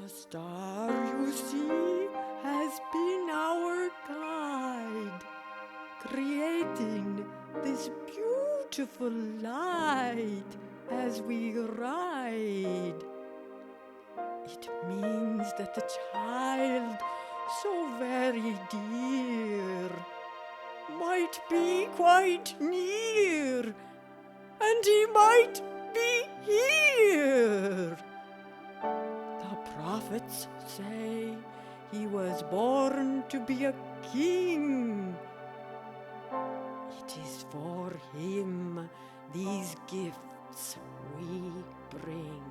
The star, you see, has been our guide, creating this beautiful light as we ride. It means that the child, so very dear, might be quite near, and he might be here. The prophets say he was born to be a king. It is for him these gifts we bring.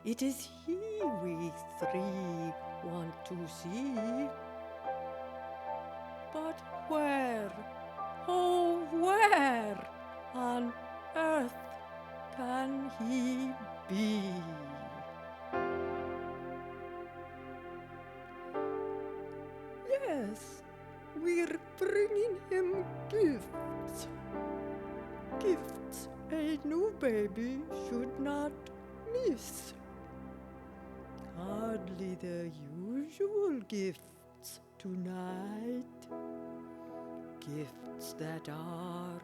It is he we three want to see. But where, oh where on earth can he be? Yes, we're bringing him gifts. Gifts a new baby should not miss. Hardly the usual gifts tonight. Gifts that are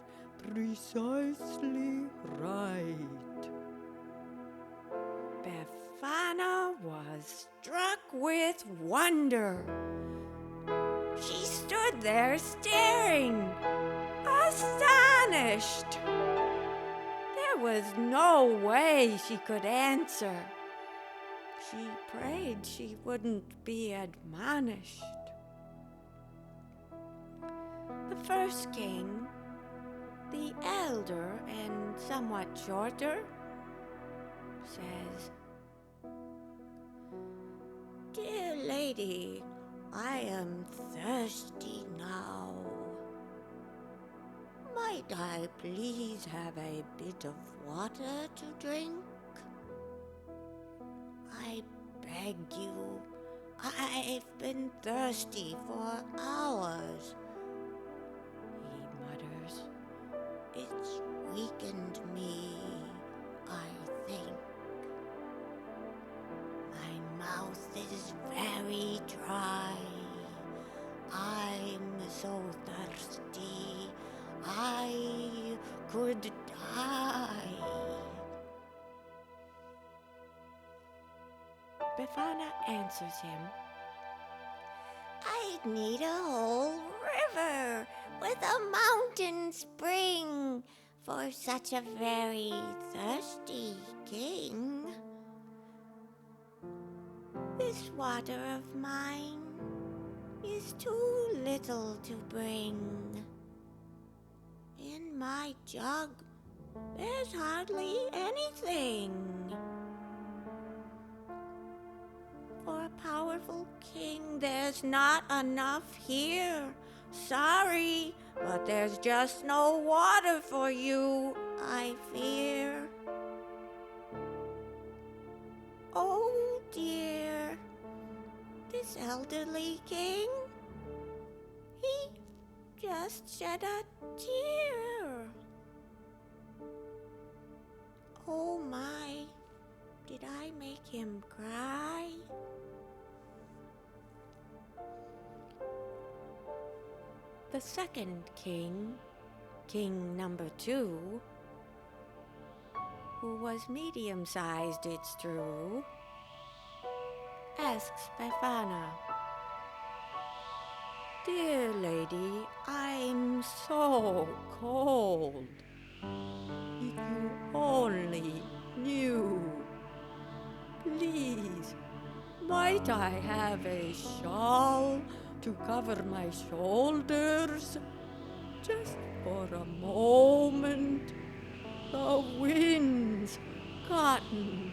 precisely right. Befana was struck with wonder. She stood there staring, astonished. There was no way she could answer. She prayed she wouldn't be admonished. The first king, the elder and somewhat shorter, says, "Dear lady, I am thirsty now. Might I please have a bit of water to drink? I beg you, I've been thirsty for hours." He mutters, "It's weakened me, I think. My mouth is very dry. I'm so thirsty, I could die." Befana answers him, "I'd need a whole river with a mountain spring for such a very thirsty king. This water of mine is too little to bring. In my jug, there's hardly anything. For a powerful king, there's not enough here. Sorry, but there's just no water for you, I fear. Oh dear, this elderly king, he just shed a tear. Oh my, did I make him cry?" The second king, king number 2, who was medium-sized, it's true, asks Befana, "Dear lady, I'm so cold. If you only knew. Please, might I have a shawl to cover my shoulders? Just for a moment. The wind's gotten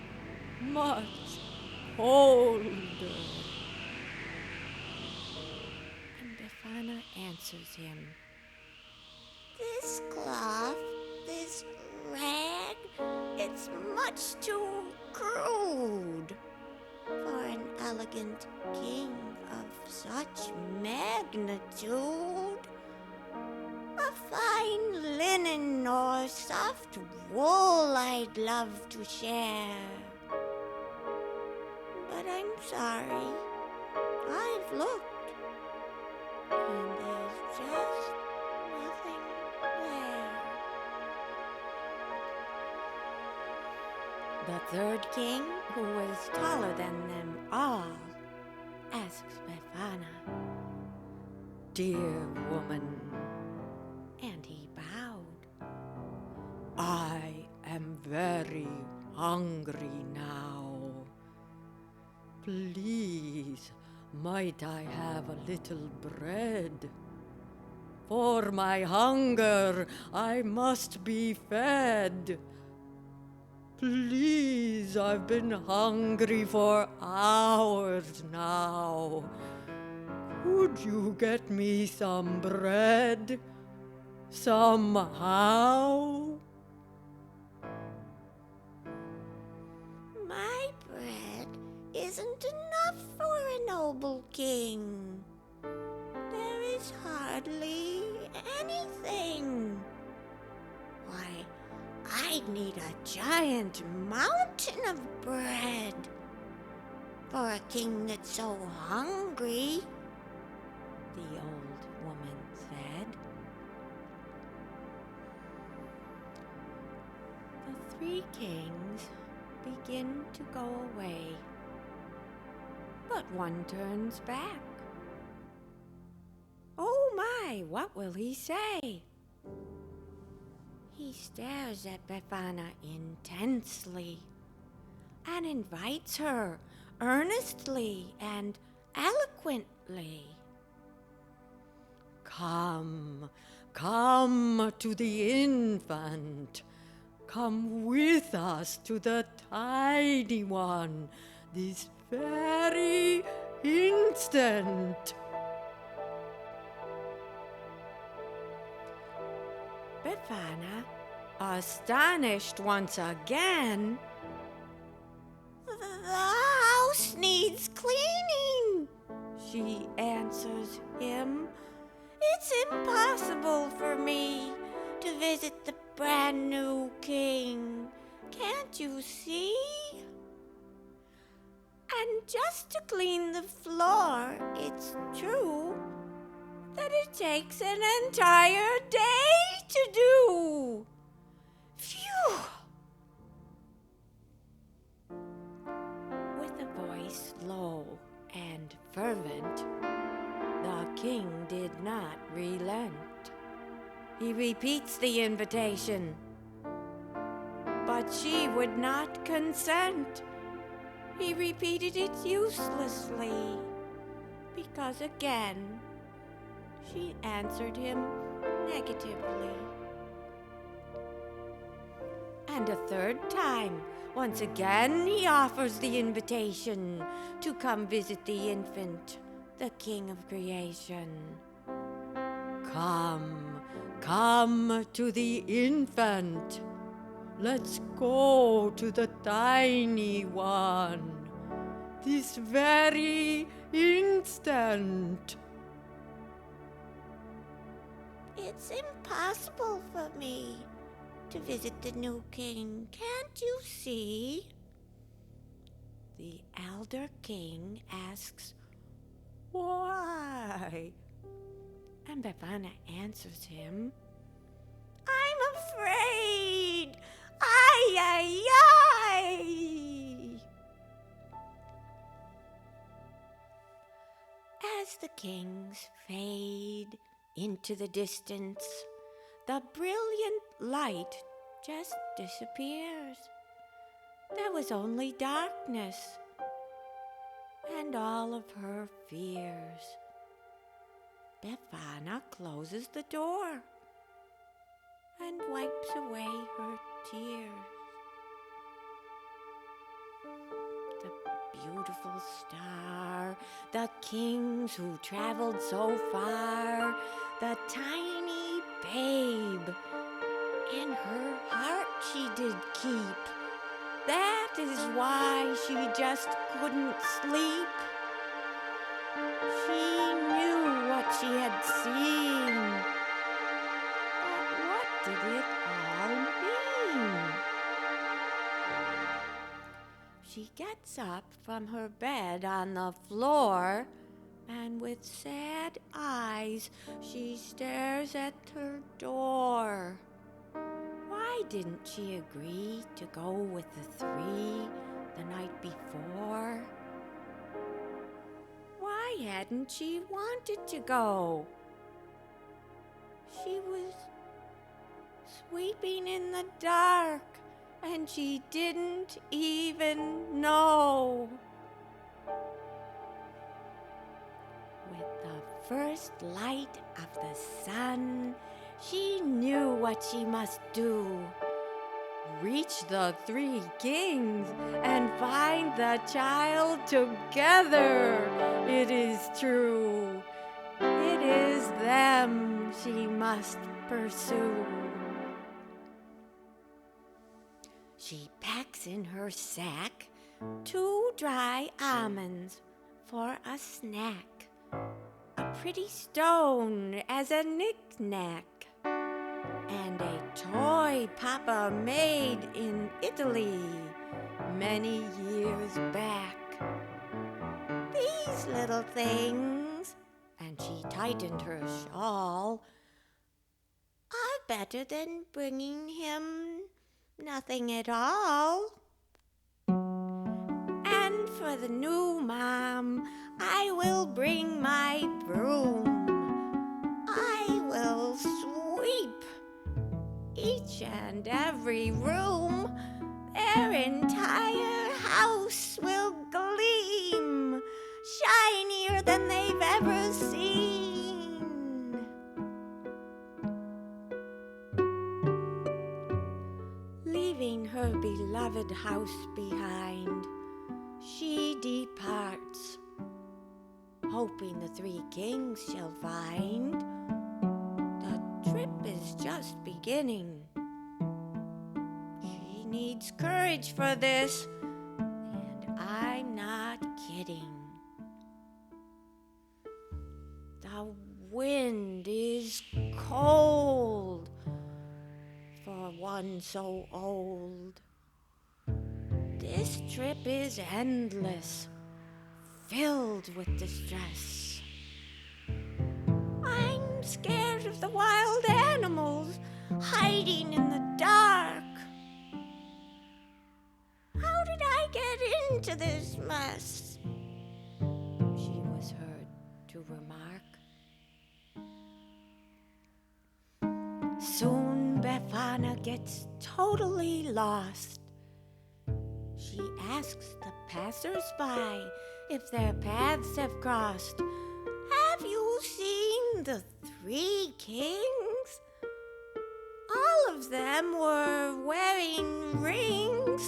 much colder." And Befana answers him, "This cloth, this rag, it's much too crude for an elegant king of such magnitude. A fine linen or soft wool I'd love to share." but I'm sorry. I've looked, and there's just nothing there. The third king, who was taller than them all, asks Befana, "Dear woman," and he bowed, "I am very hungry now. Please, might I have a little bread? For my hunger, I must be fed. Please, I've been hungry for hours now. Could you get me some bread? Somehow?" "My bread isn't enough for a noble king. There is hardly anything. Why, I'd need a giant mountain of bread for a king that's so hungry," the old woman said. The three kings begin to go away, but one turns back. Oh my, what will he say? He stares at Befana intensely and invites her earnestly and eloquently. "Come, come to the infant. Come with us to the tiny one this very instant." Befana, astonished once again, "The house needs cleaning," she answers him. "It's impossible for me to visit the brand new king. Can't you see? And just to clean the floor, it's true that it takes an entire day to do. Phew!" With a voice low and fervent, the king did not relent. He repeats the invitation, but she would not consent. He repeated it uselessly, because again she answered him negatively. And a third time, once again he offers the invitation to come visit the infant, the king of creation. "Come, come to the infant. Let's go to the tiny one this very instant." "It's impossible for me to visit the new king. Can't you see?" The elder king asks, "Why?" And Befana answers him, "I'm afraid. Ay, ay, ay." As the kings fade into the distance, the brilliant light just disappears. There was only darkness and all of her fears. Befana closes the door and wipes away her tears. The beautiful star, the kings who traveled so far, the tiny babe, in her heart she did keep. That is why she just couldn't sleep. She knew what she had seen. But what did it all mean? She she gets up from her bed on the floor, and with sad eyes, she stares at her door. Why didn't she agree to go with the three the night before? Why hadn't she wanted to go? She was sweeping in the dark, and she didn't even know. With the first light of the sun, she knew what she must do. Reach the three kings and find the child together. It is true. It is them she must pursue. She packs in her sack 2 dry almonds for a snack, a pretty stone as a knick-knack, and a toy Papa made in Italy many years back. These little things, and she tightened her shawl, are better than bringing him nothing at all. And for the new mom, I will bring my broom. I will sweep each and every room. Their entire house will gleam, shinier than they've ever seen. Leaving her beloved house behind, she departs, hoping the three kings shall find. The trip is just beginning. She needs courage for this, and I'm not kidding. The wind is cold for one so old. This trip is endless, filled with distress. I'm scared of the wild animals hiding in the dark. How did I get into this mess? She was heard to remark. Soon Befana gets totally lost. She asks the passers-by if their paths have crossed. Have you seen the three kings? All of them were wearing rings.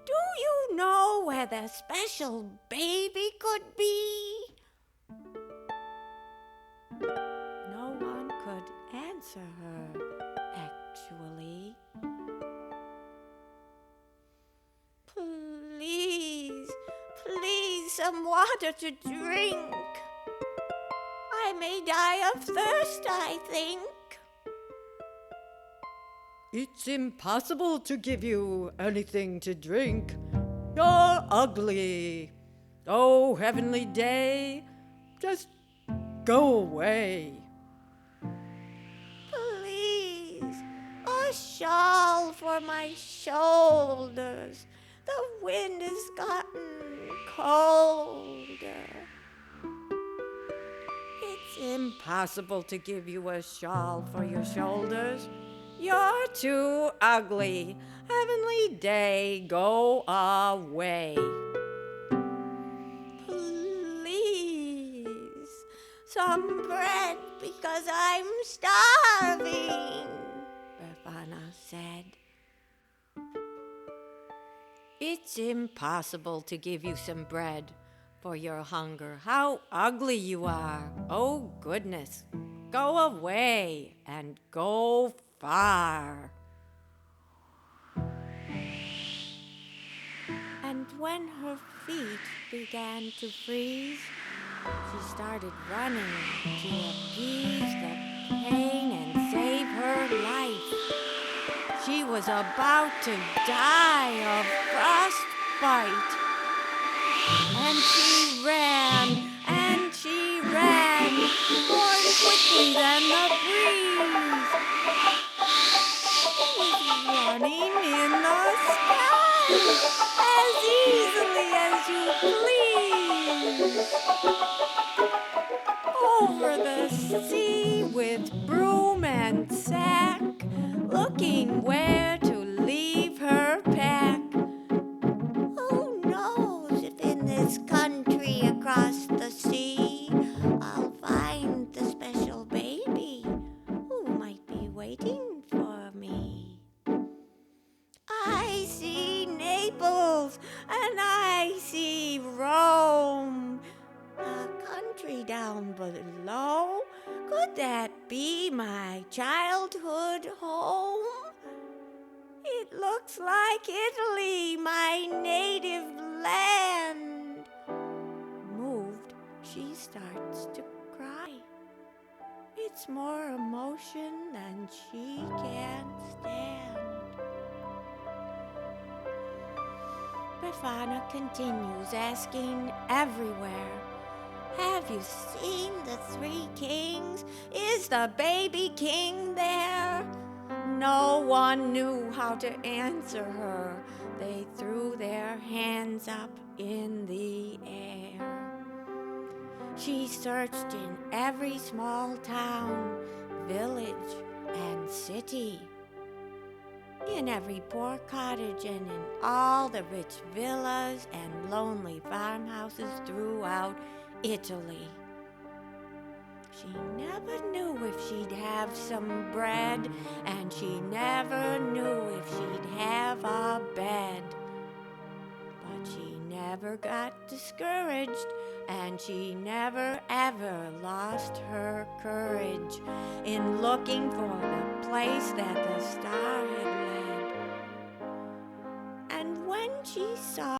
Do you know where the special baby could be? No one could answer her, actually. Please, please, some water to drink. I may die of thirst, I think. It's impossible to give you anything to drink. You're ugly. Oh, heavenly day, just go away. Please, a shawl for my shoulders. The wind has gotten colder. It's impossible to give you a shawl for your shoulders. You're too ugly. Heavenly day, go away. Please, some bread because I'm starving, Befana said. It's impossible to give you some bread for your hunger. How ugly you are. Oh, goodness. Go away and go far. And when her feet began to freeze, she started running to appease the pain and save her life. She was about to die of fright. bite. And she ran, and she ran, more quickly than the breeze. She was running in the sky, as easily as you please. Over the sea with broom and sack, looking where to leave her pack. Who knows if in this country across the sea I'll find the special baby who might be waiting for me. I see Naples and I see Rome, a country down below. Could that be my childhood home? It looks like Italy, my native land. Moved, she starts to cry. It's more emotion than she can stand. Befana continues asking everywhere, have you seen the three kings? Is the baby king there? No one knew how to answer her. They threw their hands up in the air. She searched in every small town, village, and city, in every poor cottage and in all the rich villas and lonely farmhouses throughout Italy. She never knew if she'd have some bread, and she never knew if she'd have a bed. But she never got discouraged, and she never ever lost her courage in looking for the place that the star had led. And when she saw